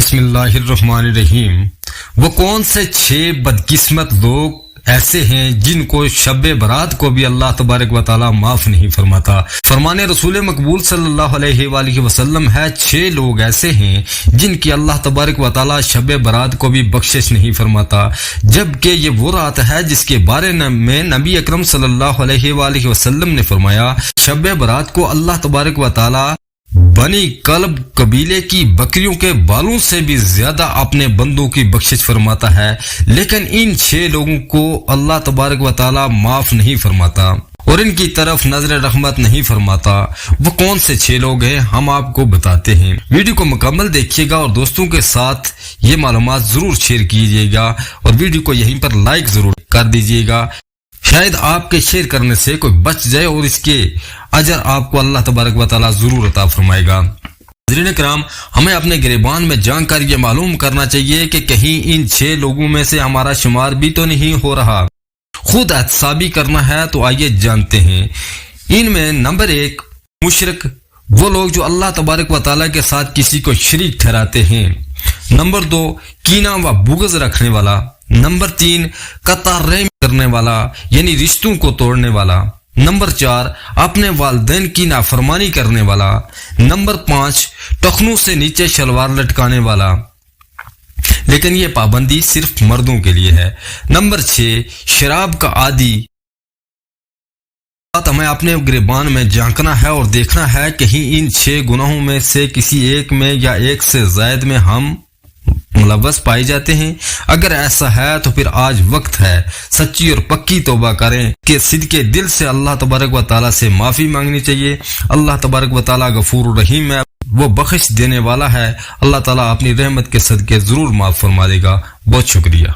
بسم اللہ الرحمن الرحیم۔ وہ کون سے 6 بدقسمت لوگ ایسے ہیں جن کو شب برات کو بھی اللہ تبارک و تعالی معاف نہیں فرماتا؟ فرمان رسول مقبول صلی اللہ علیہ وآلہ وسلم ہے 6 لوگ ایسے ہیں جن کی اللہ تبارک و تعالی شب برات کو بھی بخشش نہیں فرماتا، جبکہ یہ وہ رات ہے جس کے بارے میں نبی اکرم صلی اللہ علیہ وآلہ وسلم نے فرمایا، شب برات کو اللہ تبارک و تعالی بنی کلب قبیلے کی بکریوں کے بالوں سے بھی زیادہ اپنے بندوں کی بخشش فرماتا ہے، لیکن ان 6 لوگوں کو اللہ تبارک و تعالی معاف نہیں فرماتا اور ان کی طرف نظر رحمت نہیں فرماتا۔ وہ کون سے 6 لوگ ہیں ہم آپ کو بتاتے ہیں، ویڈیو کو مکمل دیکھیے گا اور دوستوں کے ساتھ یہ معلومات ضرور شیئر کیجیے گا اور ویڈیو کو یہیں پر لائک ضرور کر دیجیے گا، شاید آپ کے شیئر کرنے سے کوئی بچ جائے اور اس کے اجر آپ کو اللہ تبارک و تعالی ضرور عطا فرمائے گا۔ ناظرین کرام، ہمیں اپنے گریبان میں جان کر یہ معلوم کرنا چاہیے کہ کہیں ان 6 لوگوں میں سے ہمارا شمار بھی تو نہیں ہو رہا۔ خود احتسابی کرنا ہے تو آئیے جانتے ہیں۔ ان میں نمبر 1 مشرک، وہ لوگ جو اللہ تبارک و تعالی کے ساتھ کسی کو شریک ٹھہراتے ہیں۔ نمبر 2 کینہ و بغض رکھنے والا۔ نمبر 3 قطع رحم کرنے والا یعنی رشتوں کو توڑنے والا۔ نمبر 4 اپنے والدین کی نافرمانی کرنے والا۔ نمبر 5 ٹخنوں سے نیچے شلوار لٹکانے والا، لیکن یہ پابندی صرف مردوں کے لیے ہے۔ نمبر 6 شراب کا عادی۔ ہمیں اپنے گریبان میں جھانکنا ہے اور دیکھنا ہے کہیں ان 6 گناہوں میں سے کسی ایک میں یا ایک سے زائد میں ہم ملوث پائے جاتے ہیں۔ اگر ایسا ہے تو پھر آج وقت ہے سچی اور پکی توبہ کریں کہ صدقے دل سے اللہ تبارک و تعالیٰ سے معافی مانگنی چاہیے۔ اللہ تبارک و تعالیٰ غفور الرحیم ہے، وہ بخش دینے والا ہے۔ اللہ تعالیٰ اپنی رحمت کے صدقے ضرور معاف فرما دے گا۔ بہت شکریہ۔